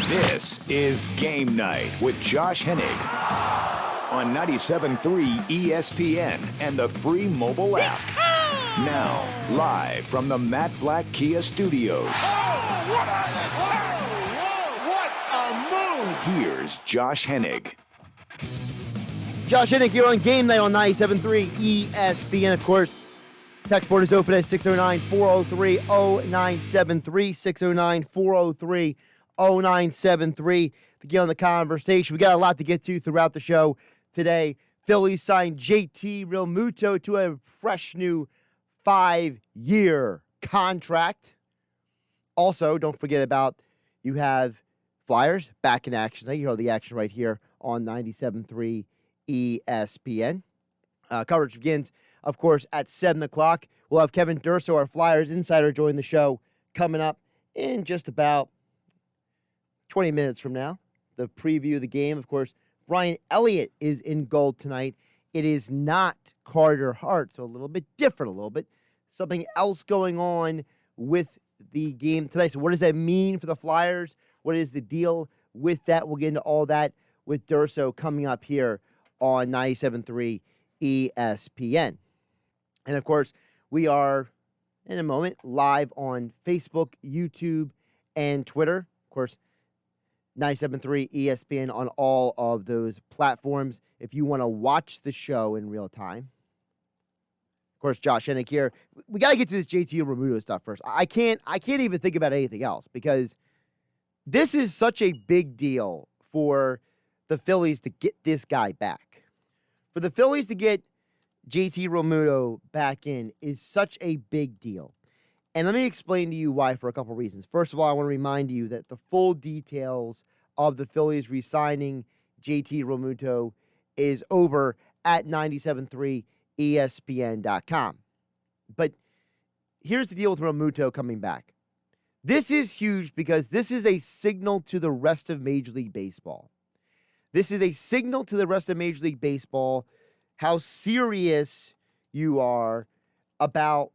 This is Game Night with Josh Hennig on 97.3 ESPN and the free mobile app. Now, live from the Matt Black Kia Studios. Oh, what a move! Here's Josh Hennig. Josh Hennig here on Game Night on 97.3 ESPN. Of course, text board is open at 609-403-0973, 609-403-0973 to get on the conversation. We got a lot to get to throughout the show today. Phillies signed JT Realmuto to a fresh new 5-year contract. Also, don't forget about you have Flyers back in action tonight. You know the action right here on 97.3 ESPN. Coverage begins, of course, at 7 o'clock. We'll have Kevin Durso, our Flyers insider, join the show coming up in just about 20 minutes from now. The preview of the game, of course, Brian Elliott is in goal tonight. It is not Carter Hart, so a little bit different, a little bit something else going on with the game tonight. So what does that mean for the Flyers? What is the deal with that? We'll get into all that with Durso coming up here on 97.3 ESPN. And, of course, we are, in a moment, live on Facebook, YouTube, and Twitter. Of course, 97.3 ESPN on all of those platforms if you want to watch the show in real time. Of course, Josh Hennig here. We got to get to this JT Realmuto stuff first. I can't even think about anything else because this is such a big deal for the Phillies to get this guy back. For the Phillies to get JT Realmuto back in is such a big deal. And let me explain to you why for a couple reasons. First of all, I want to remind you that the full details of the Phillies re-signing JT Realmuto is over at 973ESPN.com. But here's the deal with Realmuto coming back. This is huge because this is a signal to the rest of Major League Baseball. This is a signal to the rest of Major League Baseball how serious you are about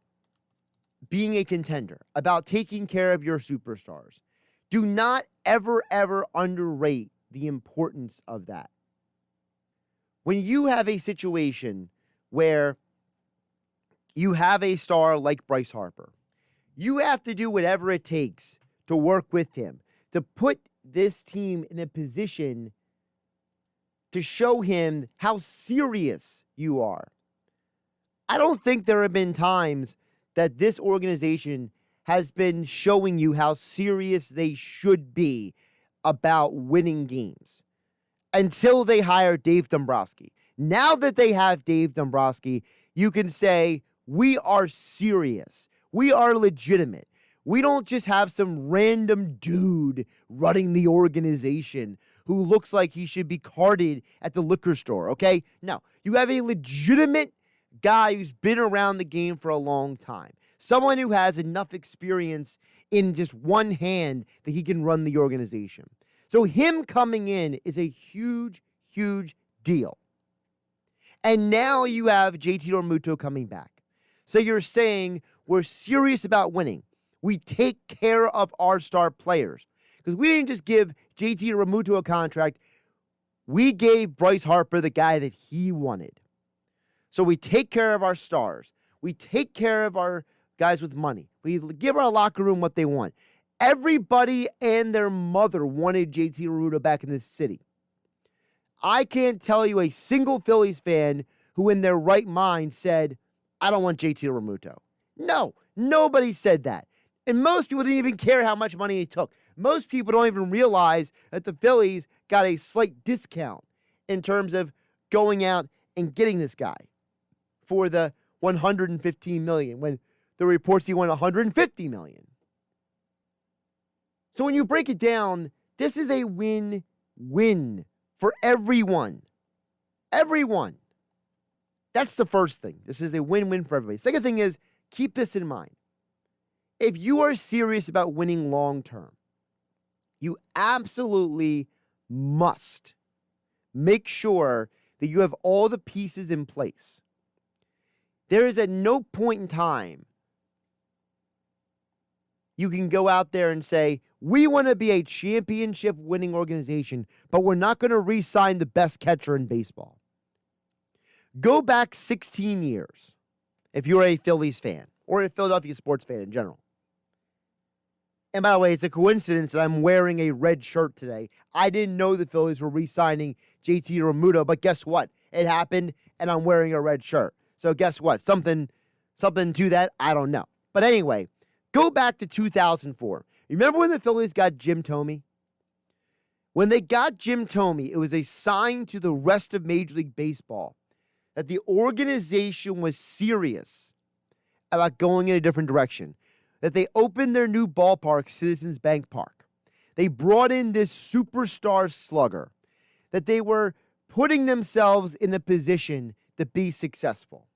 being a contender, about taking care of your superstars. Do not ever underrate the importance of that. When you have a situation where you have a star like Bryce Harper, you have to do whatever it takes to work with him, to put this team in a position to show him how serious you are. I don't think there have been times that this organization has been showing you how serious they should be about winning games until they hire Dave Dombrowski. Now that they have Dave Dombrowski, you can say, we are serious. We are legitimate. We don't just have some random dude running the organization who looks like he should be carded at the liquor store, okay? No, you have a legitimate guy who's been around the game for a long time. Someone who has enough experience in just one hand that he can run the organization. So him coming in is a huge, huge deal. And now you have JT Realmuto coming back. So you're saying we're serious about winning. We take care of our star players. Because we didn't just give JT Realmuto a contract. We gave Bryce Harper the guy that he wanted. So we take care of our stars. We take care of our guys with money. We give our locker room what they want. Everybody and their mother wanted JT Realmuto back in this city. I can't tell you a single Phillies fan who in their right mind said, I don't want JT Realmuto. No, nobody said that. And most people didn't even care how much money he took. Most people don't even realize that the Phillies got a slight discount in terms of going out and getting this guy for the $115 million when the reports he won $150 million. So when you break it down, this is a win-win for everyone. Everyone. That's the first thing. This is a win-win for everybody. Second thing is, keep this in mind. If you are serious about winning long-term, you absolutely must make sure that you have all the pieces in place. There is at no point in time you can go out there and say, we want to be a championship winning organization, but we're not going to re-sign the best catcher in baseball. Go back 16 years if you're a Phillies fan or a Philadelphia sports fan in general. And by the way, it's a coincidence that I'm wearing a red shirt today. I didn't know the Phillies were re-signing JT Realmuto, but guess what? It happened, and I'm wearing a red shirt. So guess what? Something to that, I don't know. But anyway, go back to 2004. Remember when the Phillies got Jim Thome? When they got Jim Thome, it was a sign to the rest of Major League Baseball that the organization was serious about going in a different direction. That they opened their new ballpark, Citizens Bank Park. They brought in this superstar slugger. That they were putting themselves in a position to be successful.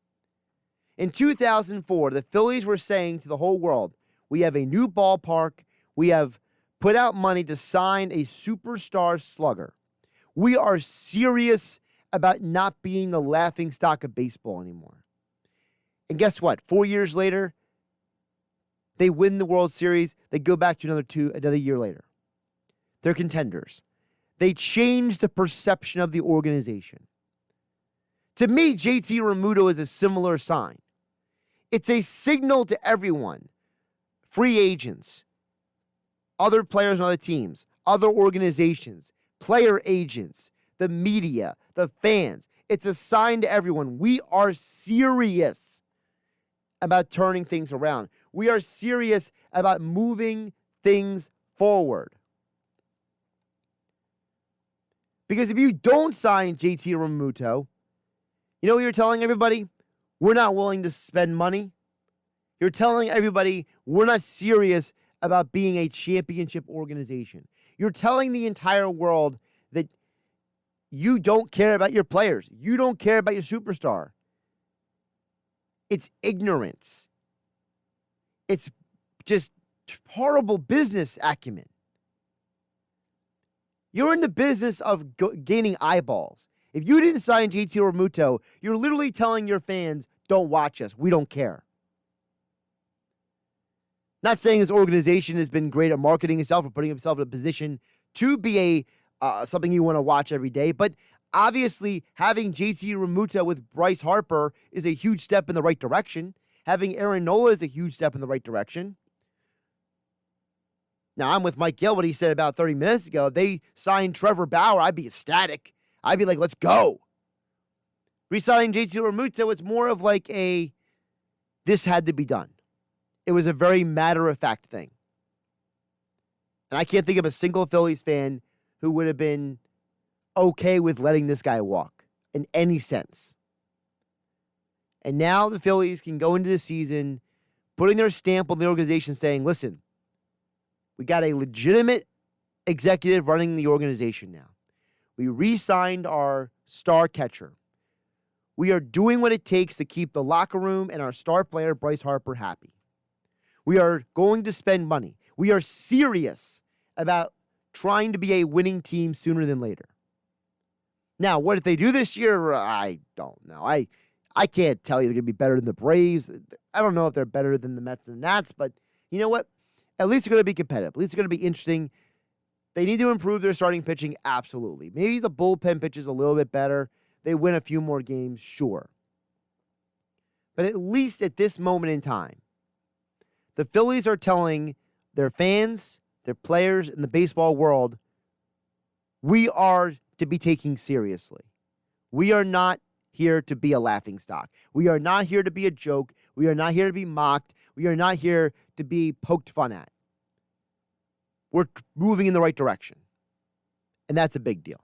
In 2004, the Phillies were saying to the whole world, we have a new ballpark. We have put out money to sign a superstar slugger. We are serious about not being the laughingstock of baseball anymore. And guess what? 4 years later, they win the World Series. They go back to another year later. They're contenders. They change the perception of the organization. To me, JT Realmuto is a similar sign. It's a signal to everyone, free agents, other players on other teams, other organizations, player agents, the media, the fans. It's a sign to everyone. We are serious about turning things around. We are serious about moving things forward. Because if you don't sign JT Realmuto, you know what you're telling everybody? We're not willing to spend money. You're telling everybody we're not serious about being a championship organization. You're telling the entire world that you don't care about your players. You don't care about your superstar. It's ignorance. It's just horrible business acumen. You're in the business of gaining eyeballs. If you didn't sign JT Realmuto, you're literally telling your fans, don't watch us. We don't care. Not saying this organization has been great at marketing itself or putting itself in a position to be something you want to watch every day, but obviously having JT Realmuto with Bryce Harper is a huge step in the right direction. Having Aaron Nola is a huge step in the right direction. Now, I'm with Mike Gill, what he said about 30 minutes ago. If they signed Trevor Bauer, I'd be ecstatic. I'd be like, let's go. Resigning JT Realmuto, it's more of like this had to be done. It was a very matter-of-fact thing. And I can't think of a single Phillies fan who would have been okay with letting this guy walk in any sense. And now the Phillies can go into the season putting their stamp on the organization saying, listen, we got a legitimate executive running the organization now. We re-signed our star catcher. We are doing what it takes to keep the locker room and our star player, Bryce Harper, happy. We are going to spend money. We are serious about trying to be a winning team sooner than later. Now, what if they do this year? I don't know. I can't tell you they're going to be better than the Braves. I don't know if they're better than the Mets and the Nats, but you know what? At least they're going to be competitive. At least they're going to be interesting. They need to improve their starting pitching, absolutely. Maybe the bullpen pitches a little bit better. They win a few more games, sure. But at least at this moment in time, the Phillies are telling their fans, their players, and the baseball world, we are to be taken seriously. We are not here to be a laughingstock. We are not here to be a joke. We are not here to be mocked. We are not here to be poked fun at. We're moving in the right direction. And that's a big deal.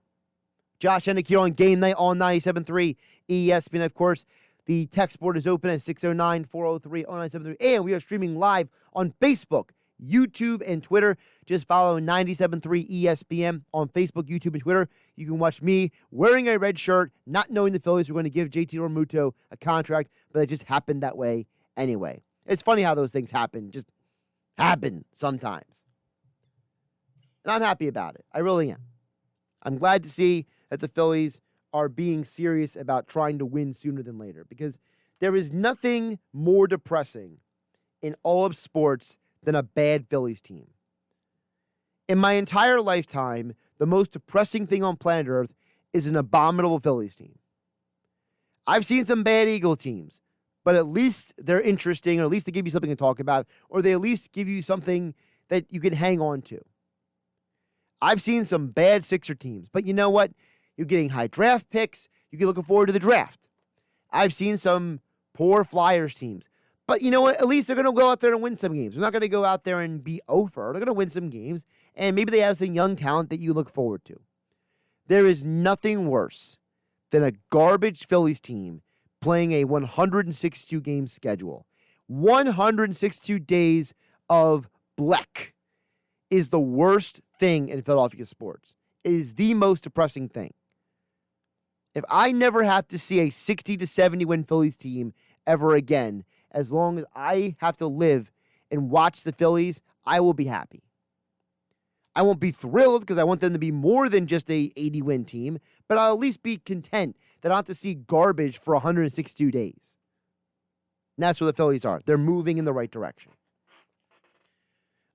Josh Hennig here on GameNight on 97.3 ESPN. Of course, the text board is open at 609-403-0973. And we are streaming live on Facebook, YouTube, and Twitter. Just follow 97.3 ESPN on Facebook, YouTube, and Twitter. You can watch me wearing a red shirt, not knowing the Phillies were going to give JT Realmuto a contract, but it just happened that way anyway. It's funny how those things happen, just happen sometimes. And I'm happy about it. I really am. I'm glad to see that the Phillies are being serious about trying to win sooner than later, because there is nothing more depressing in all of sports than a bad Phillies team. In my entire lifetime, the most depressing thing on planet Earth is an abominable Phillies team. I've seen some bad Eagle teams, but at least they're interesting, or at least they give you something to talk about, or they at least give you something that you can hang on to. I've seen some bad Sixer teams, but you know what? You're getting high draft picks. You can look forward to the draft. I've seen some poor Flyers teams, but you know what? At least they're going to go out there and win some games. They're not going to go out there and be over. They're going to win some games, and maybe they have some young talent that you look forward to. There is nothing worse than a garbage Phillies team playing a 162-game schedule. 162 days of bleck is the worst thing in Philadelphia sports. It is the most depressing thing. If I never have to see a 60 to 70 win Phillies team ever again, as long as I have to live and watch the Phillies, I will be happy. I won't be thrilled because I want them to be more than just a 80 win team, but I'll at least be content that I don't have to see garbage for 162 days. And that's where the Phillies are. They're moving in the right direction.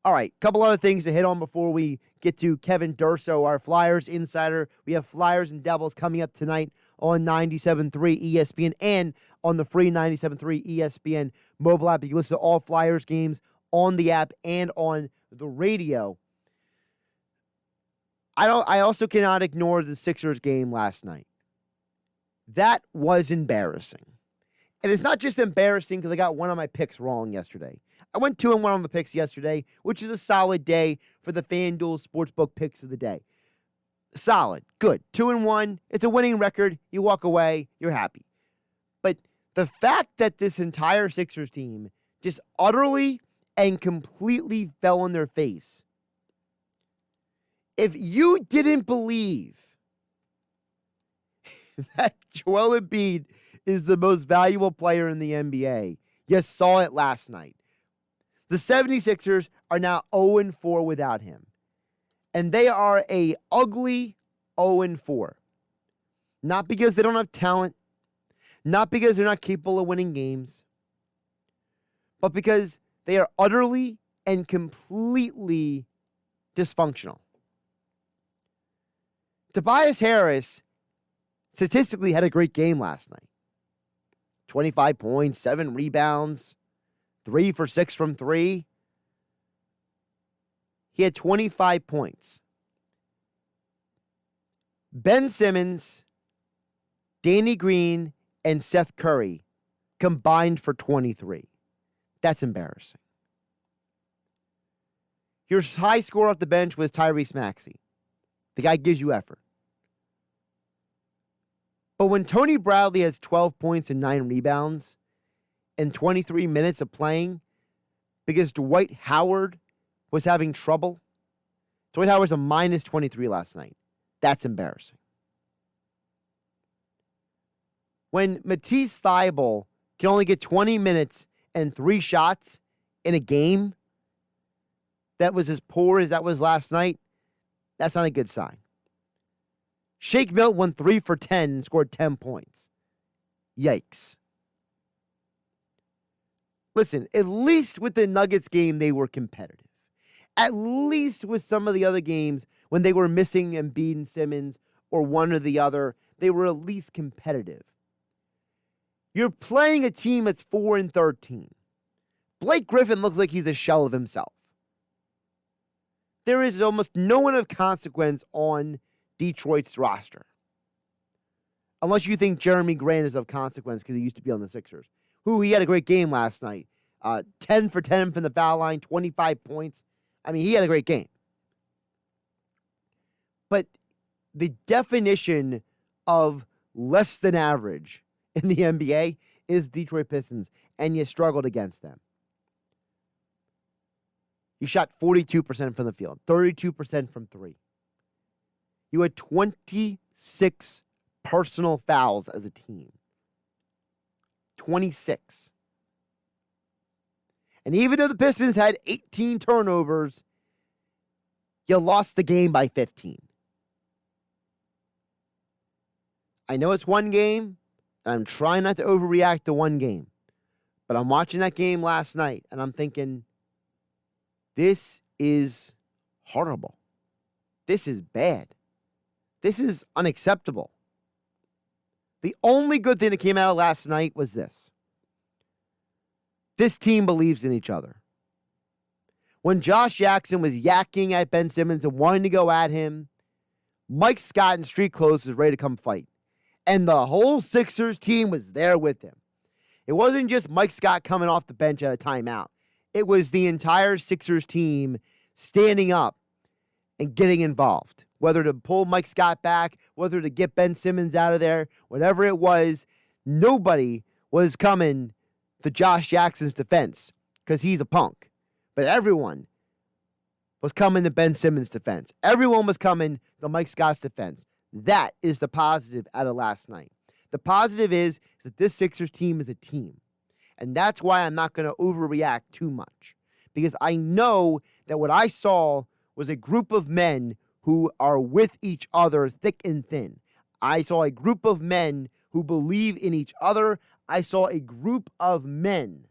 All right, couple other things to hit on before we get to Kevin Durso, our Flyers insider. We have Flyers and Devils coming up tonight on 97.3 ESPN and on the free 97.3 ESPN mobile app. You can listen to all Flyers games on the app and on the radio. I also cannot ignore the Sixers game last night. That was embarrassing. And it's not just embarrassing because I got one of my picks wrong yesterday. I went 2-1 on the picks yesterday, which is a solid day for the FanDuel Sportsbook picks of the day. Solid. Good. 2-1. It's a winning record. You walk away. You're happy. But the fact that this entire Sixers team just utterly and completely fell on their face. If you didn't believe that Joel Embiid is the most valuable player in the NBA, you saw it last night. The 76ers are now 0-4 without him. And they are a ugly 0-4. Not because they don't have talent, not because they're not capable of winning games, but because they are utterly and completely dysfunctional. Tobias Harris statistically had a great game last night. 25 points, 7 rebounds, 3 for 6 from 3. He had 25 points. Ben Simmons, Danny Green, and Seth Curry combined for 23. That's embarrassing. Your high scorer off the bench was Tyrese Maxey. The guy gives you effort. But when Tony Bradley has 12 points and 9 rebounds in 23 minutes of playing because Dwight Howard was having trouble, Dwight Howard's a minus 23 last night. That's embarrassing. When Matisse Thybulle can only get 20 minutes and 3 shots in a game that was as poor as that was last night, that's not a good sign. Shake Milton went 3 for 10 and scored 10 points. Yikes. Listen, at least with the Nuggets game, they were competitive. At least with some of the other games, when they were missing Embiid and Simmons or one or the other, they were at least competitive. You're playing a team that's 4-13. Blake Griffin looks like he's a shell of himself. There is almost no one of consequence on Detroit's roster. Unless you think Jeremy Grant is of consequence because he used to be on the Sixers. He had a great game last night. 10 for 10 from the foul line, 25 points. I mean, he had a great game. But the definition of less than average in the NBA is Detroit Pistons, and you struggled against them. You shot 42% from the field, 32% from 3. You had 26 personal fouls as a team. 26. And even though the Pistons had 18 turnovers, you lost the game by 15. I know it's one game, and I'm trying not to overreact to one game. But I'm watching that game last night, and I'm thinking, This is horrible. This is bad. This is unacceptable. The only good thing that came out of last night was this. This team believes in each other. When Josh Jackson was yakking at Ben Simmons and wanting to go at him, Mike Scott in street clothes was ready to come fight. And the whole Sixers team was there with him. It wasn't just Mike Scott coming off the bench at a timeout. It was the entire Sixers team standing up and getting involved. Whether to pull Mike Scott back, whether to get Ben Simmons out of there, whatever it was, nobody was coming to Josh Jackson's defense because he's a punk. But everyone was coming to Ben Simmons' defense. Everyone was coming to Mike Scott's defense. That is the positive out of last night. The positive is that this Sixers team is a team. And that's why I'm not going to overreact too much. Because I know that what I saw was a group of men who are with each other thick and thin. I saw a group of men who believe in each other. I saw a group of men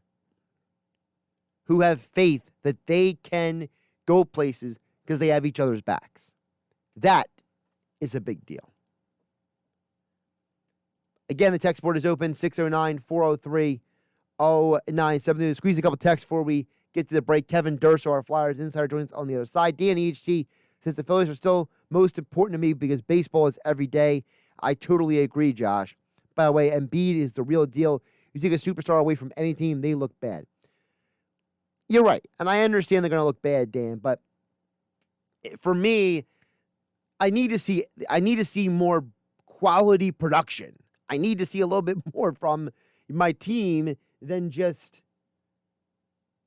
who have faith that they can go places because they have each other's backs. That is a big deal. Again, the text board is open, 609-403-0973. Squeeze a couple texts before we get to the break. Kevin Durso, our Flyers insider, joins us on the other side. Dan EHC says the Phillies are still most important to me because baseball is every day. I totally agree, Josh. By the way, Embiid is the real deal. You take a superstar away from any team, they look bad. You're right, and I understand they're going to look bad, Dan, but for me, I need to see more quality production. I need to see a little bit more from my team than just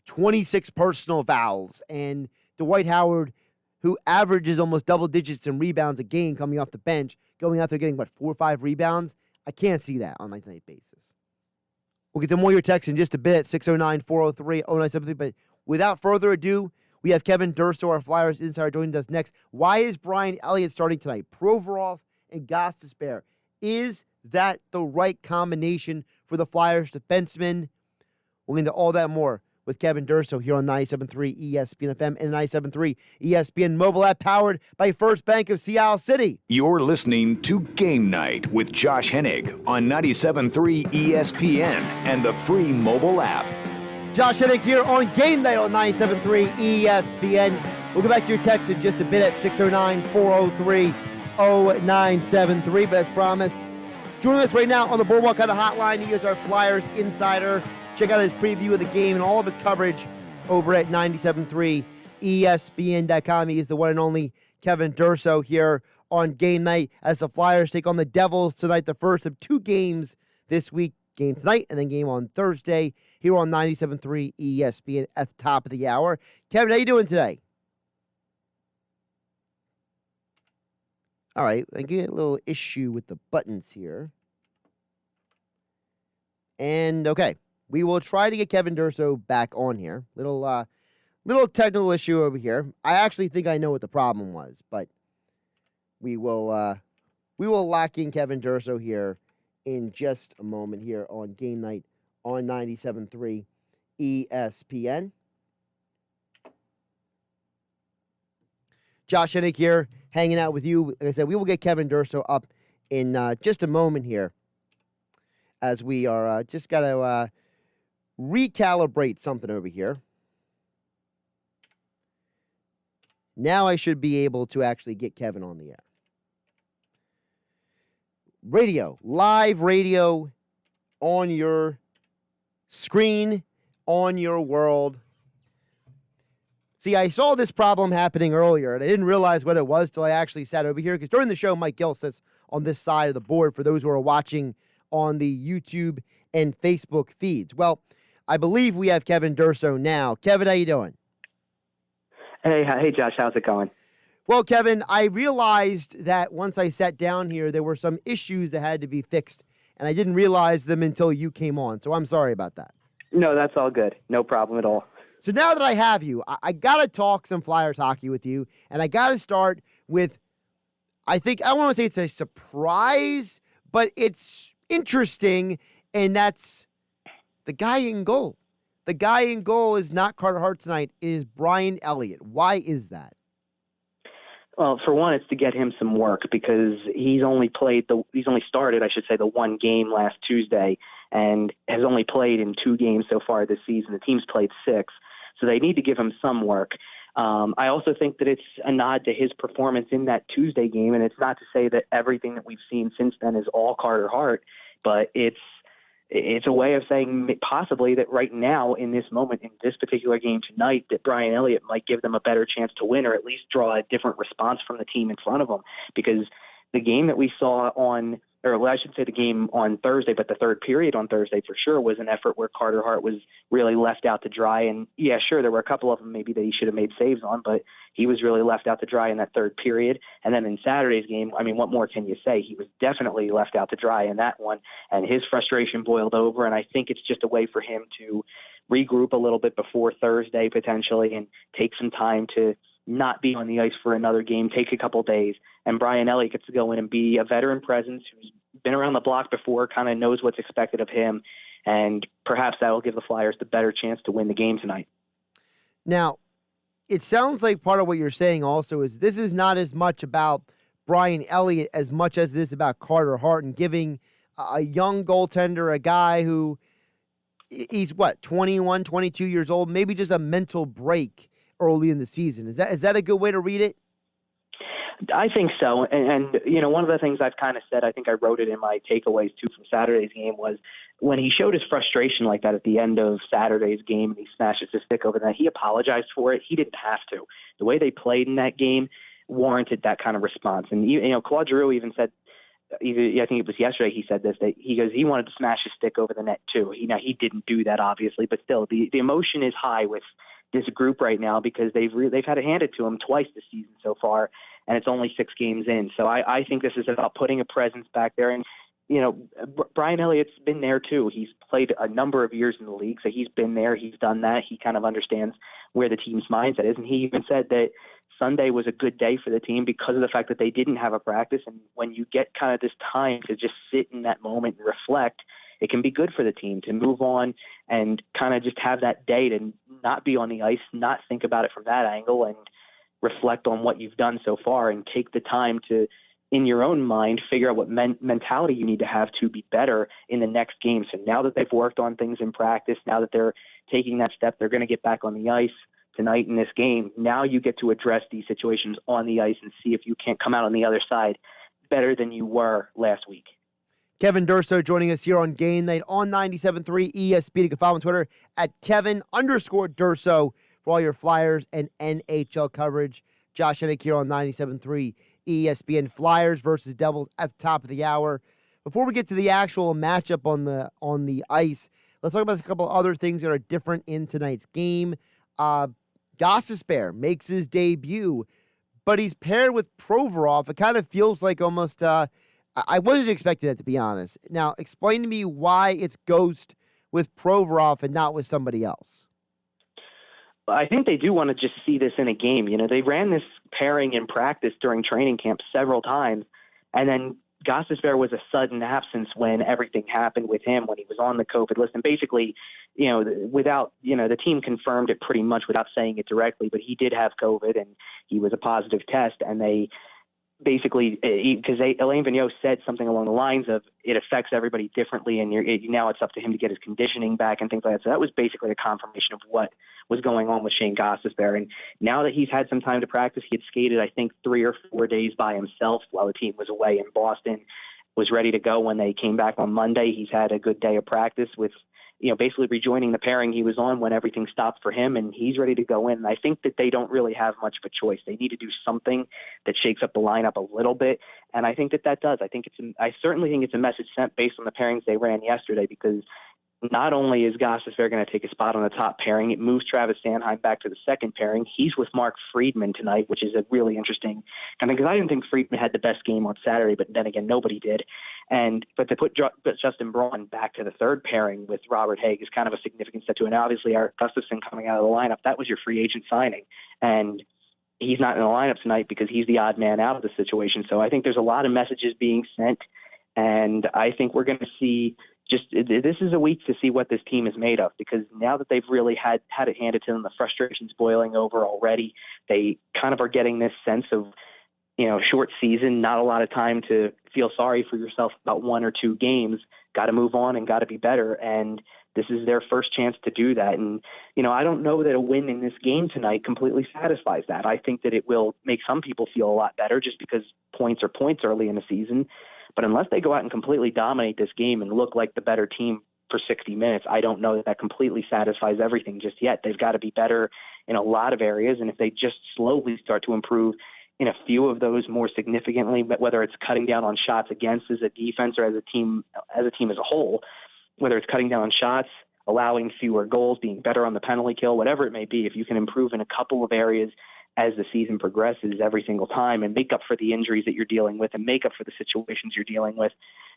26 personal fouls and Dwight Howard, who averages almost double digits in rebounds a game coming off the bench, going out there getting, 4 or 5 rebounds? I can't see that on a night-to-night basis. We'll get to more of your texts in just a bit, 609-403-0973. But without further ado, we have Kevin Durso, our Flyers insider, joining us next. Why is Brian Elliott starting tonight? Provorov and Gostisbehre. Is that the right combination for the Flyers defensemen? We'll get into all that more with Kevin Durso here on 97.3 ESPN FM and 97.3 ESPN mobile app, powered by First Bank of Seattle City. You're listening to Game Night with Josh Hennig on 97.3 ESPN and the free mobile app. Josh Hennig here on Game Night on 97.3 ESPN. We'll get back to your text in just a bit at 609-403-0973. But as promised, joining us right now on the Boardwalk Kind of Hotline, he is our Flyers insider. Check out his preview of the game and all of his coverage over at 97.3 ESPN.com. He is the one and only Kevin Durso here on Game Night as the Flyers take on the Devils tonight, the first of 2 games this week. Game tonight and then game on Thursday here on 97.3 ESPN at the top of the hour. Kevin, how you doing today? All right, I get a little issue with the buttons here. And okay, we will try to get Kevin Durso back on here. Little technical issue over here. I actually think I know what the problem was, but we will lock in Kevin Durso here in just a moment here on Game Night on 97.3 ESPN. Josh Hennig here, hanging out with you. Like I said, we will get Kevin Durso up in just a moment here as we are just got to recalibrate something over here. Now I should be able to actually get Kevin on the air. Radio, live radio on your screen, on your world. See, I saw this problem happening earlier, and I didn't realize what it was till I actually sat over here, because during the show, Mike Gill sits on this side of the board for those who are watching on the YouTube and Facebook feeds. Well, I believe we have Kevin Durso now. Kevin, how you doing? Hey, Josh, how's it going? Well, Kevin, I realized that once I sat down here, there were some issues that had to be fixed, and I didn't realize them until you came on, so I'm sorry about that. No, that's all good. No problem at all. So now that I have you, I got to talk some Flyers hockey with you, and I got to start with, I don't want to say it's a surprise, but it's interesting, and that's the guy in goal. the guy in goal is not Carter Hart tonight. It is Brian Elliott. Why is that? Well, for one, it's to get him some work because he's only started, I should say, the one game last Tuesday and has only played in 2 games so far this season. The team's played 6, so they need to give him some work. I also think that it's a nod to his performance in that Tuesday game, and it's not to say that everything that we've seen since then is all Carter Hart, but it's a way of saying possibly that right now in this moment, in this particular game tonight, that Brian Elliott might give them a better chance to win or at least draw a different response from the team in front of them. Because the game that we saw the game on Thursday, but the third period on Thursday for sure was an effort where Carter Hart was really left out to dry. And yeah, sure, there were a couple of them maybe that he should have made saves on, but he was really left out to dry in that third period. And then in Saturday's game, I mean, what more can you say? He was definitely left out to dry in that one, and his frustration boiled over. And I think it's just a way for him to regroup a little bit before Thursday potentially and take some time to not be on the ice for another game, take a couple days. And Brian Elliott gets to go in and be a veteran presence who's been around the block before, kind of knows what's expected of him, and perhaps that will give the Flyers the better chance to win the game tonight. Now, it sounds like part of what you're saying also is this is not as much about Brian Elliott as much as it is about Carter Hart and giving a young goaltender, a guy who he's 21, 22 years old, maybe just a mental break early in the season. Is that a good way to read it? I think so. And one of the things I've kind of said, I think I wrote it in my takeaways too from Saturday's game, was when he showed his frustration like that at the end of Saturday's game and he smashes his stick over that, he apologized for it. He didn't have to. The way they played in that game warranted that kind of response. And, Claude Giroux even said, I think it was yesterday he said this, that he wanted to smash his stick over the net too. He didn't do that obviously, but still the emotion is high with this group right now because they've had it handed to them twice this season so far, and it's only 6 games in. So I think this is about putting a presence back there. And, Brian Elliott's been there too. He's played a number of years in the league, so he's been there. He's done that. He kind of understands where the team's mindset is. And he even said that Sunday was a good day for the team because of the fact that they didn't have a practice. And when you get kind of this time to just sit in that moment and reflect, it can be good for the team to move on and kind of just have that day to not be on the ice, not think about it from that angle, and reflect on what you've done so far and take the time to, in your own mind, figure out what mentality you need to have to be better in the next game. So now that they've worked on things in practice, now that they're taking that step, they're going to get back on the ice tonight in this game. Now you get to address these situations on the ice and see if you can't come out on the other side better than you were last week. Kevin Durso joining us here on GameNight on 97.3 ESPN. You can follow him on Twitter at Kevin_Durso for all your Flyers and NHL coverage. Josh Hennig here on 97.3 ESPN. Flyers versus Devils at the top of the hour. Before we get to the actual matchup on the ice, let's talk about a couple other things that are different in tonight's game. Gostisbehre makes his debut, but he's paired with Provorov. It kind of feels like almost I wasn't expecting that, to be honest. Now, explain to me why it's Ghost with Provorov and not with somebody else. I think they do want to just see this in a game. They ran this pairing in practice during training camp several times, and then Gostisbehre was a sudden absence when everything happened with him, when he was on the COVID list. And basically, without, the team confirmed it pretty much without saying it directly, but he did have COVID and he was a positive test, and they basically, because Alain Vigneault said something along the lines of it affects everybody differently, and now it's up to him to get his conditioning back and things like that. So that was basically a confirmation of what was going on with Shayne Gostisbehre. And now that he's had some time to practice, he had skated, I think, 3 or 4 days by himself while the team was away in Boston, was ready to go when they came back on Monday. He's had a good day of practice with basically rejoining the pairing he was on when everything stopped for him, and he's ready to go in. And I think that they don't really have much of a choice. They need to do something that shakes up the lineup a little bit, and I think that does. I certainly think it's a message sent based on the pairings they ran yesterday, because not only is Gostisbehre going to take a spot on the top pairing, it moves Travis Sanheim back to the second pairing. He's with Mark Friedman tonight, which is a really interesting kind of, because I didn't think Friedman had the best game on Saturday, but then again, nobody did. But to put Justin Braun back to the third pairing with Robert Haig is kind of a significant step to it. And obviously, Eric Gustafsson coming out of the lineup, that was your free agent signing. And he's not in the lineup tonight because he's the odd man out of the situation. So I think there's a lot of messages being sent, and I think we're going to see this is a week to see what this team is made of, because now that they've really had it handed to them, the frustration's boiling over already. They kind of are getting this sense of, short season, not a lot of time to feel sorry for yourself about one or two games. Got to move on and got to be better. And this is their first chance to do that. And, I don't know that a win in this game tonight completely satisfies that. I think that it will make some people feel a lot better just because points are points early in the season. But unless they go out and completely dominate this game and look like the better team for 60 minutes, I don't know that completely satisfies everything just yet. They've got to be better in a lot of areas. And if they just slowly start to improve in a few of those more significantly, whether it's cutting down on shots against as a defense or as a team as a whole, whether it's cutting down on shots, allowing fewer goals, being better on the penalty kill, whatever it may be, if you can improve in a couple of areas as the season progresses every single time and make up for the injuries that you're dealing with and make up for the situations you're dealing with,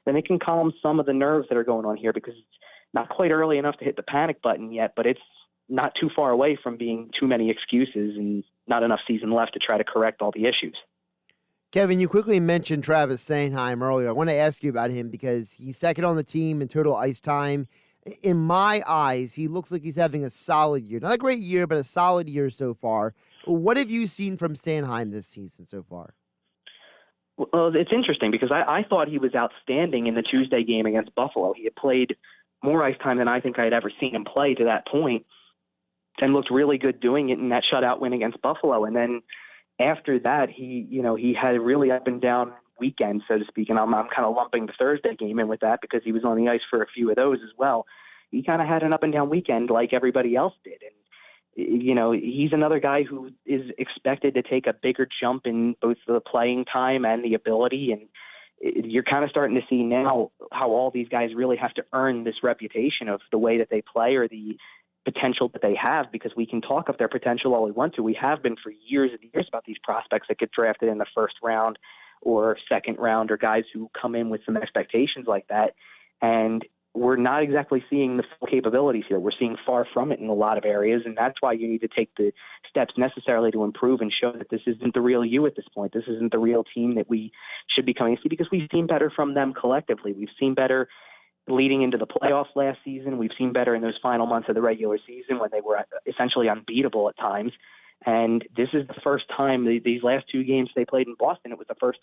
then it can calm some of the nerves that are going on here, because it's not quite early enough to hit the panic button yet, but it's not too far away from being too many excuses and not enough season left to try to correct all the issues. Kevin, you quickly mentioned Travis Sanheim earlier. I want to ask you about him because he's second on the team in total ice time. In my eyes, he looks like he's having a solid year. Not a great year, but a solid year so far. What have you seen from Sanheim this season so far? Well, it's interesting because I thought he was outstanding in the Tuesday game against Buffalo. He had played more ice time than I think I had ever seen him play to that point, and looked really good doing it in that shutout win against Buffalo. And then after that, he had a really up and down weekend, so to speak. And I'm kind of lumping the Thursday game in with that because he was on the ice for a few of those as well. He kind of had an up and down weekend like everybody else did. And, he's another guy who is expected to take a bigger jump in both the playing time and the ability. And you're kind of starting to see now how all these guys really have to earn this reputation of the way that they play or the potential that they have, because we can talk of their potential all we want to. We have been for years and years about these prospects that get drafted in the first round or second round, or guys who come in with some expectations like that. And we're not exactly seeing the full capabilities here. We're seeing far from it in a lot of areas. And that's why you need to take the steps necessarily to improve and show that this isn't the real you at this point. This isn't the real team that we should be coming to see, because we've seen better from them collectively. We've seen better leading into the playoffs last season. We've seen better in those final months of the regular season when they were essentially unbeatable at times. And this is the first time these last two games they played in Boston. It was the first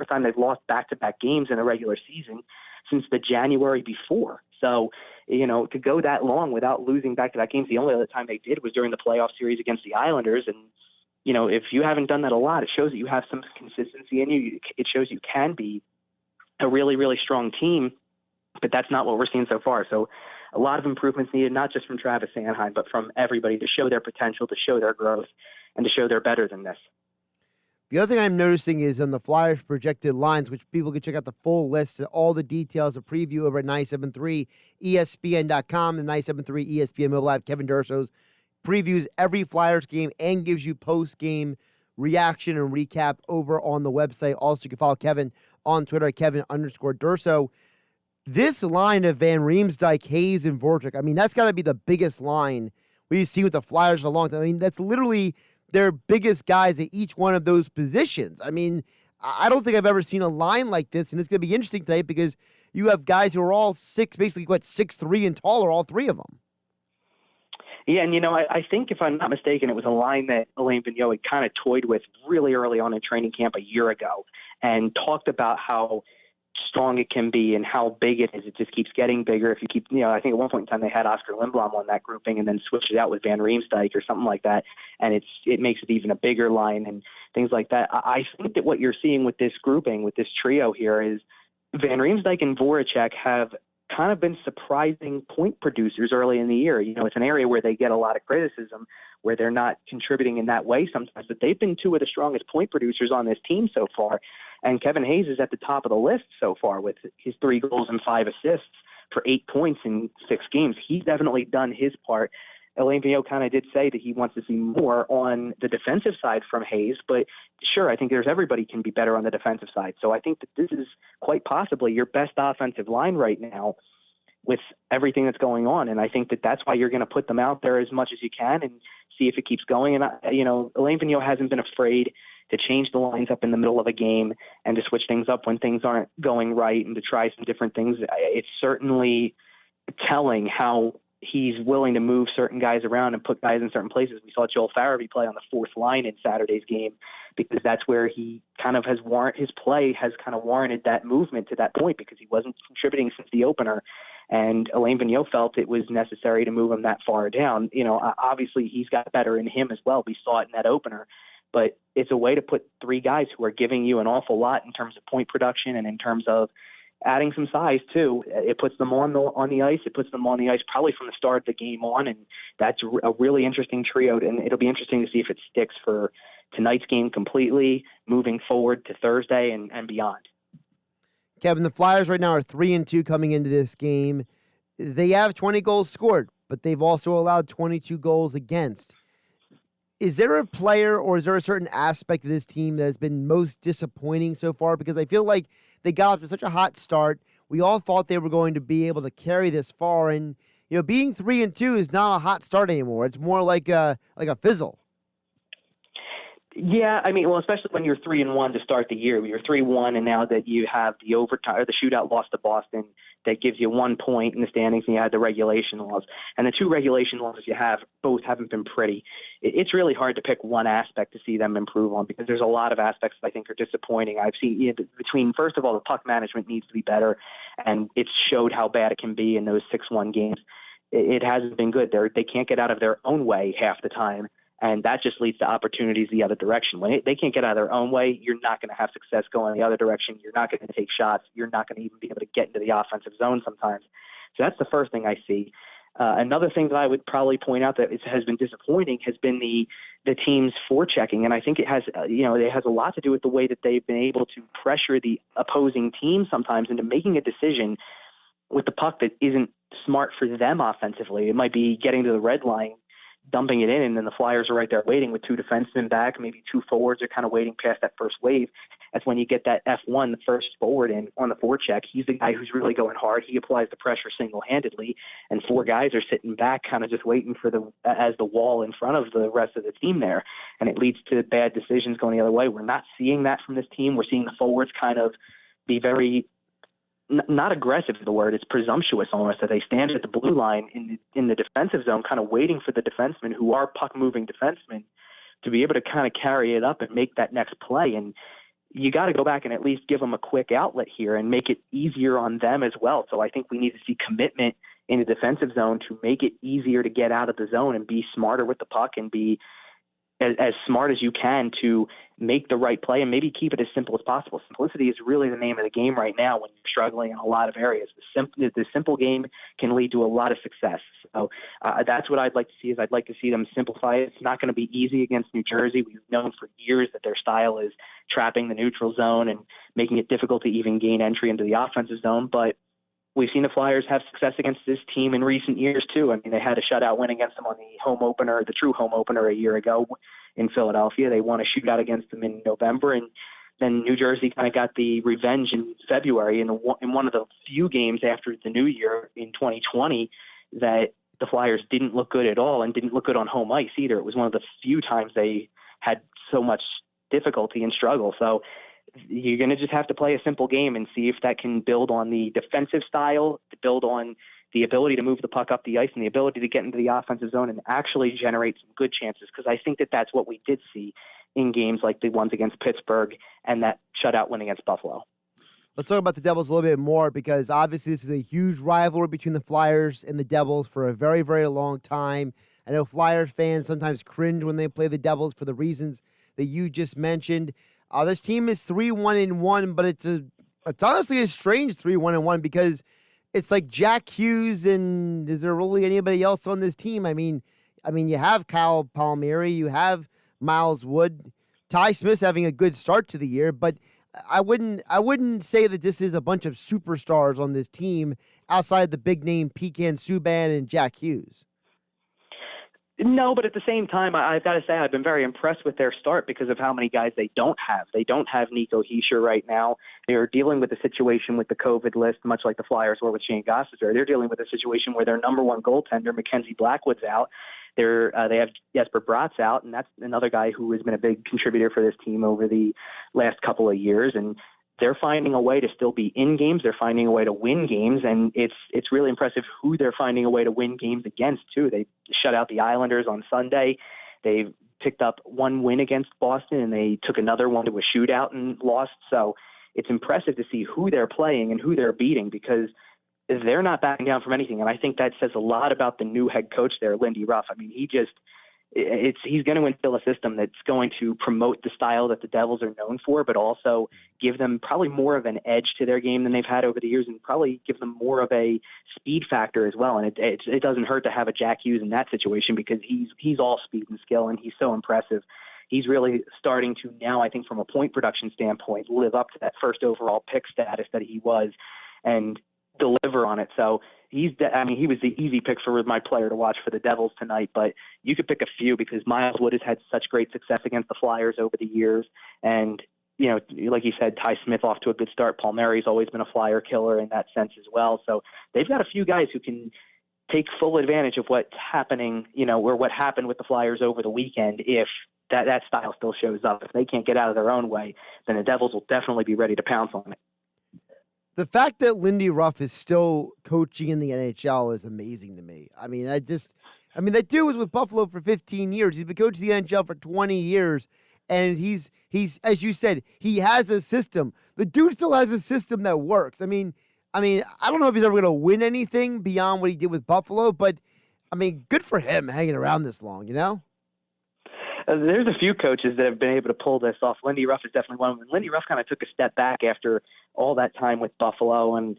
time they've lost back-to-back games in a regular season since the January before. So, to go that long without losing back-to-back games, the only other time they did was during the playoff series against the Islanders. And, if you haven't done that a lot, it shows that you have some consistency in you. It shows you can be a really, really strong team. But that's not what we're seeing so far. So a lot of improvements needed, not just from Travis Sanheim, but from everybody to show their potential, to show their growth, and to show they're better than this. The other thing I'm noticing is on the Flyers projected lines, which people can check out the full list and all the details, a preview over at 973ESPN.com, the 973 ESPN mobile app. Kevin Durso previews every Flyers game and gives you post-game reaction and recap over on the website. Also, you can follow Kevin on Twitter at Kevin_Durso. This line of Van Riemsdyk, Hayes, and Voracek, I mean, that's got to be the biggest line we've seen with the Flyers in a long time. I mean, that's literally their biggest guys at each one of those positions. I mean, I don't think I've ever seen a line like this, and it's going to be interesting today because you have guys who are all 6'3" and taller, all three of them. Yeah, and I think if I'm not mistaken, it was a line that Alain Vigneault had kind of toyed with really early on in training camp a year ago and talked about how strong it can be and how big it is. It just keeps getting bigger. If you keep, I think at one point in time they had Oscar Lindblom on that grouping and then switched it out with Van Riemsdyk or something like that. And it makes it even a bigger line and things like that. I think that what you're seeing with this grouping, with this trio here, is Van Riemsdyk and Voracek have kind of been surprising point producers early in the year. It's an area where they get a lot of criticism, where they're not contributing in that way sometimes, but they've been two of the strongest point producers on this team so far. And Kevin Hayes is at the top of the list so far with his 3 goals and 5 assists for 8 points in 6 games. He's definitely done his part. Alain Vigneault kind of did say that he wants to see more on the defensive side from Hayes, but sure, I think everybody can be better on the defensive side. So I think that this is quite possibly your best offensive line right now with everything that's going on. And I think that that's why you're going to put them out there as much as you can and see if it keeps going. And, Alain Vigneault hasn't been afraid to change the lines up in the middle of a game and to switch things up when things aren't going right and to try some different things. It's certainly telling how he's willing to move certain guys around and put guys in certain places. We saw Joel Farabee play on the fourth line in Saturday's game because that's where he kind of his play has kind of warranted that movement to that point because he wasn't contributing since the opener. And Alain Vigneault felt it was necessary to move him that far down. Obviously he's got better in him as well. We saw it in that opener. But it's a way to put three guys who are giving you an awful lot in terms of point production and in terms of adding some size too. It puts them on the ice. It puts them on the ice probably from the start of the game on, and that's a really interesting trio. And it'll be interesting to see if it sticks for tonight's game completely, moving forward to Thursday and beyond. Kevin, the Flyers right now are 3-2 coming into this game. They have 20 goals scored, but they've also allowed 22 goals against. Is there a player or is there a certain aspect of this team that has been most disappointing so far? Because I feel like they got off to such a hot start. We all thought they were going to be able to carry this far, and being 3-2 is not a hot start anymore. It's more like a fizzle. Yeah, especially when you're 3-1 to start the year. You're 3-1, and now that you have the overtime or the shootout loss to Boston, that gives you 1 point in the standings, and you had the regulation loss. And the two regulation losses you have, both haven't been pretty. It's really hard to pick one aspect to see them improve on because there's a lot of aspects that I think are disappointing. I've seen between, first of all, the puck management needs to be better, and it's showed how bad it can be in those 6-1 games. It hasn't been good. They can't get out of their own way half the time. And that just leads to opportunities the other direction. When they can't get out of their own way, you're not going to have success going the other direction. You're not going to take shots. You're not going to even be able to get into the offensive zone sometimes. So that's the first thing I see. Another thing that I would probably point out that has been disappointing has been the team's forechecking. And I think it has a lot to do with the way that they've been able to pressure the opposing team sometimes into making a decision with the puck that isn't smart for them offensively. It might be getting to the red line, dumping it in, and then the Flyers are right there waiting with two defensemen back, maybe two forwards are kind of waiting past that first wave. That's when you get that F1, the first forward in on the forecheck. He's the guy who's really going hard. He applies the pressure single-handedly, and four guys are sitting back kind of just waiting for as the wall in front of the rest of the team there, and it leads to bad decisions going the other way. We're not seeing that from this team. We're seeing the forwards kind of be very not aggressive is the word, it's presumptuous almost, that they stand at the blue line in the defensive zone kind of waiting for the defensemen who are puck-moving defensemen to be able to kind of carry it up and make that next play. And you got to go back and at least give them a quick outlet here and make it easier on them as well. So I think we need to see commitment in the defensive zone to make it easier to get out of the zone and be smarter with the puck and be as smart as you can to make the right play and maybe keep it as simple as possible. Simplicity is really the name of the game right now when you're struggling in a lot of areas. The simple game can lead to a lot of success. So that's what I'd like to see. Is I'd like to see them simplify it. It's not going to be easy against New Jersey. We've known for years that their style is trapping the neutral zone and making it difficult to even gain entry into the offensive zone. But we've seen the Flyers have success against this team in recent years, too. I mean, they had a shutout win against them on the home opener, the true home opener a year ago in Philadelphia. They won a shootout against them in November, and then New Jersey kind of got the revenge in February in one of the few games after the New Year in 2020 that the Flyers didn't look good at all and didn't look good on home ice either. It was one of the few times they had so much difficulty and struggle. So you're going to just have to play a simple game and see if that can build on the defensive style, to build on the ability to move the puck up the ice and the ability to get into the offensive zone and actually generate some good chances. Because I think that that's what we did see in games like the ones against Pittsburgh and that shutout win against Buffalo. Let's talk about the Devils a little bit more because obviously this is a huge rivalry between the Flyers and the Devils for a very, very long time. I know Flyers fans sometimes cringe when they play the Devils for the reasons that you just mentioned. This team is 3-1-1, but it's honestly a strange 3-1-1 because it's like Jack Hughes, and is there really anybody else on this team? I mean, you have Kyle Palmieri, you have Miles Wood, Ty Smith's having a good start to the year, but I wouldn't say that this is a bunch of superstars on this team outside the big name Pekan Subban and Jack Hughes. No, but at the same time, I've got to say I've been very impressed with their start because of how many guys they don't have. They don't have Nico Hischier right now. They're dealing with a situation with the COVID list, much like the Flyers were with Shayne Gostisbehre. They're dealing with a situation where their number one goaltender, Mackenzie Blackwood's out. They have Jesper Bratz out, and that's another guy who has been a big contributor for this team over the last couple of years. And they're finding a way to still be in games. They're finding a way to win games, and it's really impressive who they're finding a way to win games against, too. They shut out the Islanders on Sunday. They've picked up one win against Boston, and they took another one to a shootout and lost. So it's impressive to see who they're playing and who they're beating, because they're not backing down from anything. And I think that says a lot about the new head coach there, Lindy Ruff. I mean, he's going to instill a system that's going to promote the style that the Devils are known for, but also give them probably more of an edge to their game than they've had over the years, and probably give them more of a speed factor as well. And it doesn't hurt to have a Jack Hughes in that situation, because he's all speed and skill, and he's so impressive. He's really starting to now, I think, from a point production standpoint, live up to that first overall pick status that he was, and deliver on it. So he was the easy pick for my player to watch for the Devils tonight, but you could pick a few, because Miles Wood has had such great success against the Flyers over the years. And, you know, like you said, Ty Smith off to a good start. Paul Mary's always been a Flyer killer in that sense as well. So they've got a few guys who can take full advantage of what's happening, you know, or what happened with the Flyers over the weekend. If that style still shows up, if they can't get out of their own way, then the Devils will definitely be ready to pounce on it. The fact that Lindy Ruff is still coaching in the NHL is amazing to me. I mean, that dude was with Buffalo for 15 years. He's been coaching the NHL for 20 years, and he's as you said, he has a system. The dude still has a system that works. I mean, I don't know if he's ever going to win anything beyond what he did with Buffalo, but I mean, good for him hanging around this long, you know? There's a few coaches that have been able to pull this off. Lindy Ruff is definitely one of them. Lindy Ruff kind of took a step back after all that time with Buffalo, and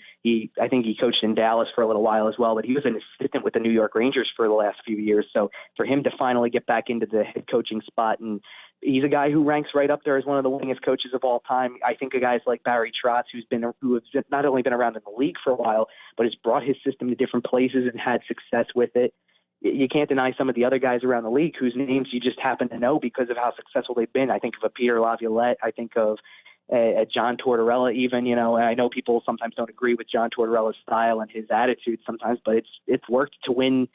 I think he coached in Dallas for a little while as well, but he was an assistant with the New York Rangers for the last few years. So for him to finally get back into the head coaching spot, and he's a guy who ranks right up there as one of the winningest coaches of all time. I think of guys like Barry Trotz, who have not only been around in the league for a while, but has brought his system to different places and had success with it. You can't deny some of the other guys around the league whose names you just happen to know because of how successful they've been. I think of a Peter Laviolette. I think of a John Tortorella even, you know. I know people sometimes don't agree with John Tortorella's style and his attitude sometimes, but it's worked to win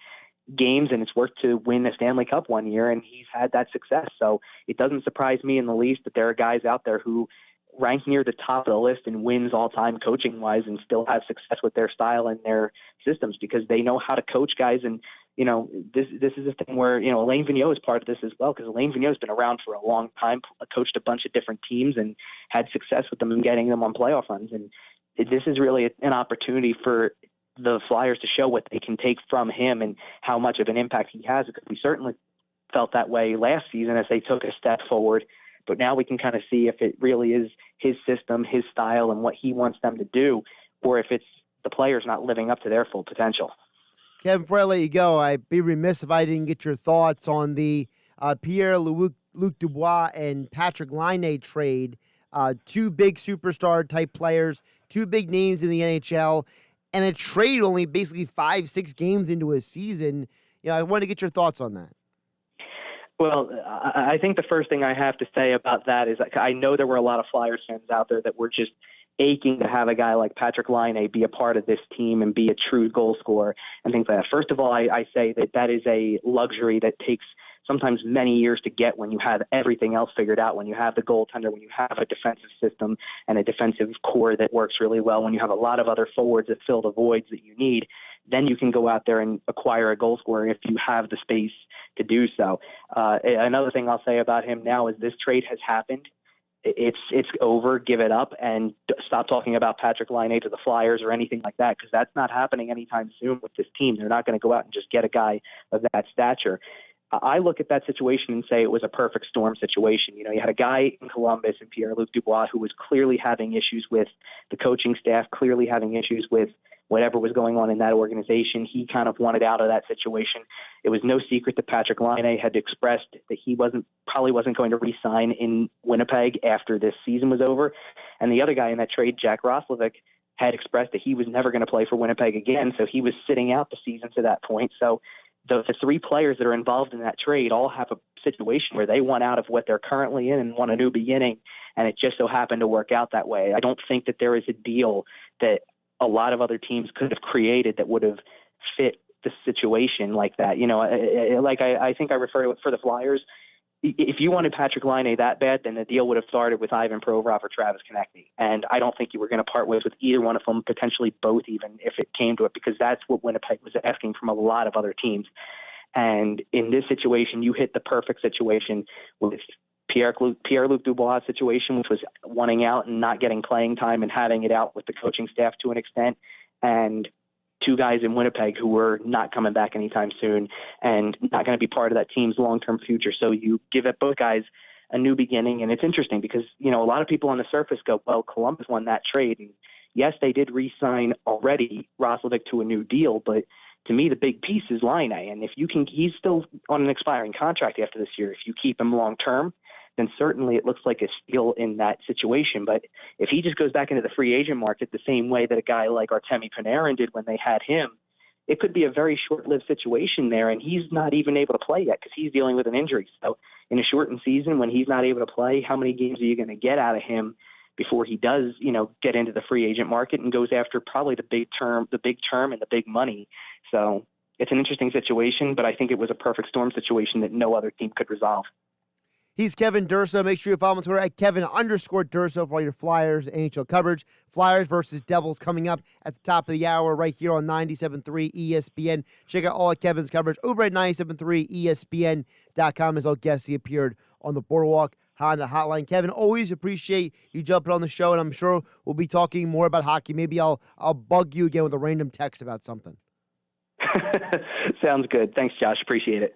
games, and it's worked to win the Stanley Cup one year, and he's had that success. So it doesn't surprise me in the least that there are guys out there who rank near the top of the list and wins all time coaching wise and still have success with their style and their systems, because they know how to coach guys. And you know, this is a thing where, you know, Alain Vigneault is part of this as well, because Alain Vigneault has been around for a long time, coached a bunch of different teams, and had success with them and getting them on playoff runs. And this is really an opportunity for the Flyers to show what they can take from him and how much of an impact he has, because we certainly felt that way last season as they took a step forward. But now we can kind of see if it really is his system, his style, and what he wants them to do, or if it's the players not living up to their full potential. Kevin, before I let you go, I'd be remiss if I didn't get your thoughts on the Pierre-Luc Dubois and Patrick Laine trade. Two big superstar-type players, two big names in the NHL, and a trade only basically 5-6 games into a season. You know, I want to get your thoughts on that. Well, I think the first thing I have to say about that is I know there were a lot of Flyers fans out there that were just aching to have a guy like Patrick Laine be a part of this team and be a true goal scorer and things like that. First of all, I say that is a luxury that takes sometimes many years to get when you have everything else figured out, when you have the goaltender, when you have a defensive system and a defensive core that works really well, when you have a lot of other forwards that fill the voids that you need. Then you can go out there and acquire a goal scorer if you have the space to do so. Another thing I'll say about him now is this trade has happened. It's over. Give it up and stop talking about Patrick Laine to the Flyers or anything like that, because that's not happening anytime soon with this team. They're not going to go out and just get a guy of that stature. I look at that situation and say it was a perfect storm situation. You know, you had a guy in Columbus and Pierre-Luc Dubois who was clearly having issues with the coaching staff, clearly having issues with whatever was going on in that organization. He kind of wanted out of that situation. It was no secret that Patrick Laine had expressed that he probably wasn't going to re-sign in Winnipeg after this season was over. And the other guy in that trade, Jack Roslovic, had expressed that he was never going to play for Winnipeg again. So he was sitting out the season to that point. So the three players that are involved in that trade all have a situation where they want out of what they're currently in and want a new beginning. And it just so happened to work out that way. I don't think that there is a deal that a lot of other teams could have created that would have fit the situation like that. I think I refer to it for the Flyers. If you wanted Patrick Laine that bad, then the deal would have started with Ivan Provorov or Travis Konecny. And I don't think you were going to part ways with either one of them, potentially both even, if it came to it, because that's what Winnipeg was asking from a lot of other teams. And in this situation, you hit the perfect situation with Pierre-Luc Dubois' situation, which was wanting out and not getting playing time and having it out with the coaching staff to an extent, and two guys in Winnipeg who were not coming back anytime soon and not going to be part of that team's long-term future. So you give it both guys a new beginning, and it's interesting because, a lot of people on the surface go, well, Columbus won that trade. And yes, they did re-sign already Roslovic to a new deal, but to me, the big piece is Laine. And if he's still on an expiring contract after this year. If you keep him long-term, then certainly it looks like a steal in that situation. But if he just goes back into the free agent market the same way that a guy like Artemi Panarin did when they had him, it could be a very short-lived situation there, and he's not even able to play yet because he's dealing with an injury. So in a shortened season, when he's not able to play, how many games are you going to get out of him before he does, get into the free agent market and goes after probably the big term and the big money? So it's an interesting situation, but I think it was a perfect storm situation that no other team could resolve. He's Kevin Durso. Make sure you follow him on Twitter at Kevin_Durso for all your Flyers NHL coverage. Flyers versus Devils coming up at the top of the hour right here on 97.3 ESPN. Check out all of Kevin's coverage over at 97.3 ESPN.com as all guests he appeared on the Boardwalk Honda Hotline. Kevin, always appreciate you jumping on the show, and I'm sure we'll be talking more about hockey. Maybe I'll bug you again with a random text about something. Sounds good. Thanks, Josh. Appreciate it.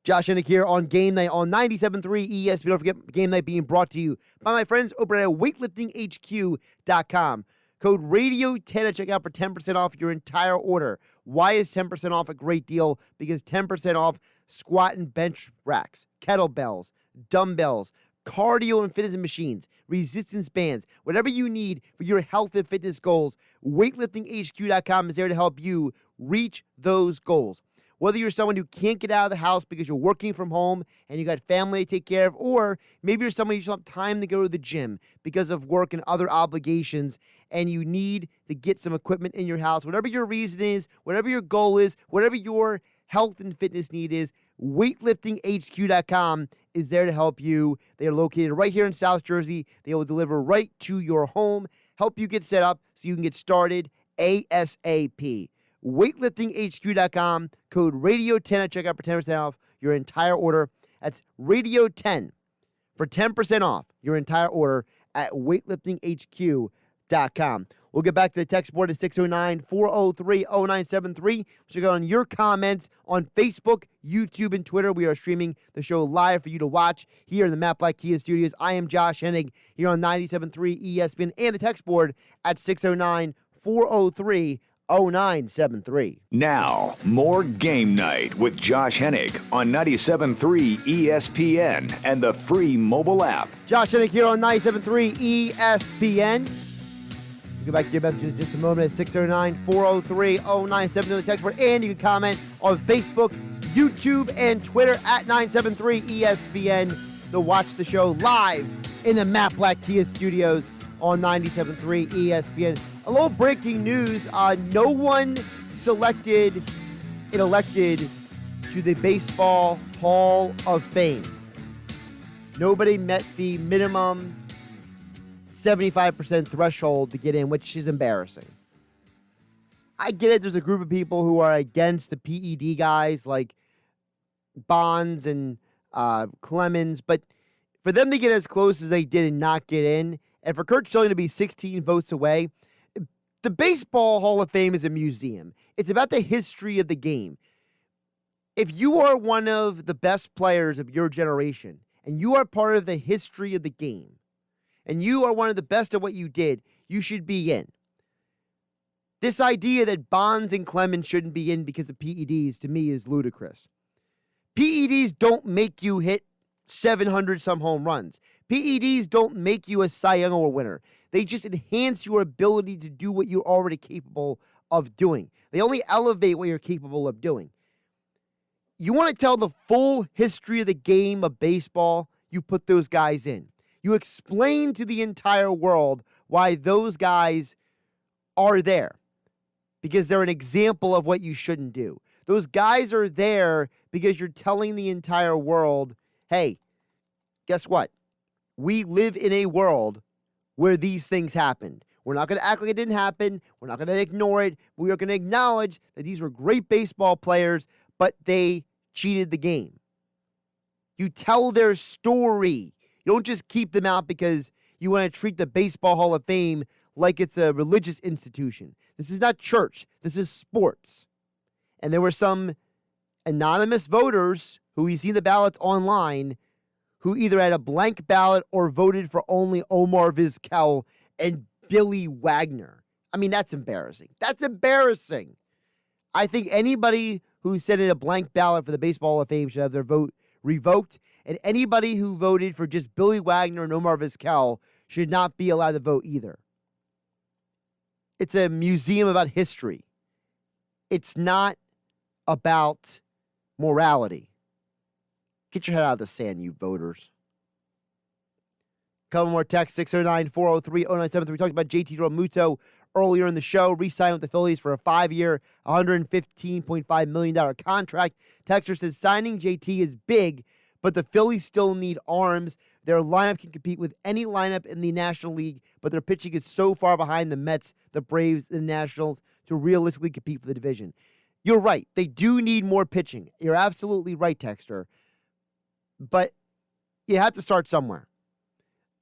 Josh Hennig here on Game Night on 97.3 ESPN. Don't forget, Game Night being brought to you by my friends over at weightliftinghq.com. Code RADIO10 at checkout for 10% off your entire order. Why is 10% off a great deal? Because 10% off squat and bench racks, kettlebells, dumbbells, cardio and fitness machines, resistance bands, whatever you need for your health and fitness goals, weightliftinghq.com is there to help you reach those goals. Whether you're someone who can't get out of the house because you're working from home and you got family to take care of, or maybe you're someone who just don't have time to go to the gym because of work and other obligations, and you need to get some equipment in your house, whatever your reason is, whatever your goal is, whatever your health and fitness need is, weightliftinghq.com is there to help you. They are located right here in South Jersey. They will deliver right to your home, help you get set up so you can get started ASAP. weightliftinghq.com, code RADIO10 at checkout for 10% off your entire order. That's RADIO10 for 10% off your entire order at weightliftinghq.com. We'll get back to the text board at 609-403-0973. Check out on your comments on Facebook, YouTube, and Twitter. We are streaming the show live for you to watch here in the Matt Black Kia Studios. I am Josh Hennig here on 97.3 ESPN and the text board at 609-403-0973. Now, more Game Night with Josh Hennig on 97.3 ESPN and the free mobile app. Josh Hennig here on 97.3 ESPN. We'll get back to your messages in just a moment at 609-403-0973 on the text board. And you can comment on Facebook, YouTube, and Twitter at 973 ESPN to watch the show live in the Matt Black Kia Studios on 97.3 ESPN. A little breaking news. No one elected to the Baseball Hall of Fame. Nobody met the minimum 75% threshold to get in, which is embarrassing. I get it. There's a group of people who are against the PED guys like Bonds and Clemens, but for them to get as close as they did and not get in, and for Kurt Schilling to be 16 votes away, the Baseball Hall of Fame is a museum. It's about the history of the game. If you are one of the best players of your generation, and you are part of the history of the game, and you are one of the best at what you did, you should be in. This idea that Bonds and Clemens shouldn't be in because of PEDs, to me, is ludicrous. PEDs don't make you hit 700-some home runs. PEDs don't make you a Cy Young Award winner. They just enhance your ability to do what you're already capable of doing. They only elevate what you're capable of doing. You want to tell the full history of the game of baseball, you put those guys in. You explain to the entire world why those guys are there, because they're an example of what you shouldn't do. Those guys are there because you're telling the entire world, hey, guess what? We live in a world where these things happened. We're not going to act like it didn't happen. We're not going to ignore it. We are going to acknowledge that these were great baseball players, but they cheated the game. You tell their story. You don't just keep them out because you want to treat the Baseball Hall of Fame like it's a religious institution. This is not church. This is sports. And there were some anonymous voters who we see the ballots online who either had a blank ballot or voted for only Omar Vizquel and Billy Wagner. I mean, that's embarrassing. That's embarrassing. I think anybody who sent in a blank ballot for the Baseball Hall of Fame should have their vote revoked, and anybody who voted for just Billy Wagner and Omar Vizquel should not be allowed to vote either. It's a museum about history. It's not about morality. Get your head out of the sand, you voters. Couple more texts, 609-403-0973. We talked about JT Realmuto earlier in the show, re-signed with the Phillies for a 5-year, $115.5 million contract. Texter says signing JT is big, but the Phillies still need arms. Their lineup can compete with any lineup in the National League, but their pitching is so far behind the Mets, the Braves, and the Nationals to realistically compete for the division. You're right. They do need more pitching. You're absolutely right, Texter. But you have to start somewhere.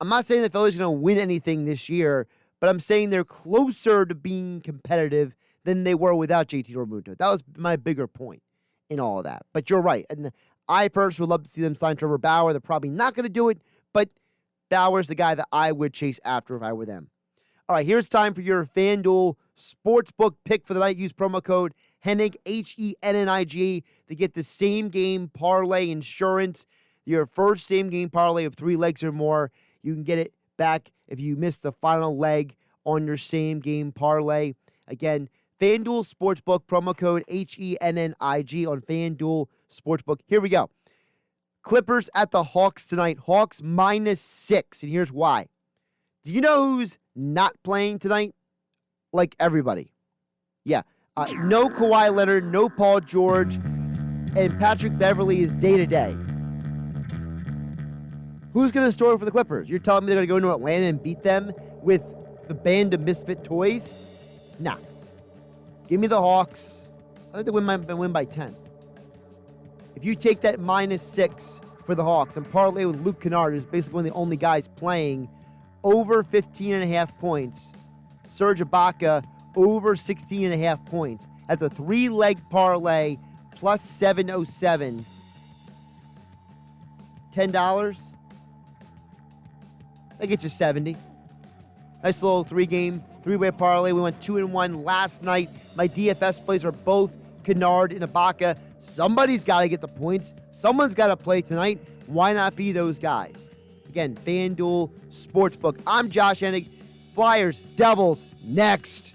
I'm not saying the Phillies are going to win anything this year, but I'm saying they're closer to being competitive than they were without JT Realmuto. That was my bigger point in all of that. But you're right. And I personally would love to see them sign Trevor Bauer. They're probably not going to do it, but Bauer's the guy that I would chase after if I were them. All right, here's time for your FanDuel Sportsbook pick for the night. Use promo code Hennig, Hennig, to get the same game parlay insurance. Your first same game parlay of 3 legs or more. You can get it back if you miss the final leg on your same game parlay. Again, FanDuel Sportsbook, promo code Hennig on FanDuel Sportsbook. Here we go. Clippers at the Hawks tonight. Hawks -6, and here's why. Do you know who's not playing tonight? Like everybody. Yeah. No Kawhi Leonard, no Paul George, and Patrick Beverly is day-to-day. Who's going to store for the Clippers? You're telling me they're going to go into Atlanta and beat them with the band of misfit toys? Nah. Give me the Hawks. I think they win by 10. If you take that -6 for the Hawks and parlay with Luke Kennard, who's basically one of the only guys playing, over 15.5 points. Serge Ibaka, over 16.5 points. That's a 3-leg parlay, plus 707. $10? That gets you 70. Nice little 3-way parlay. We went 2-1 last night. My DFS plays are both Kennard and Ibaka. Somebody's got to get the points. Someone's got to play tonight. Why not be those guys? Again, FanDuel Sportsbook. I'm Josh Hennig. Flyers, Devils, next.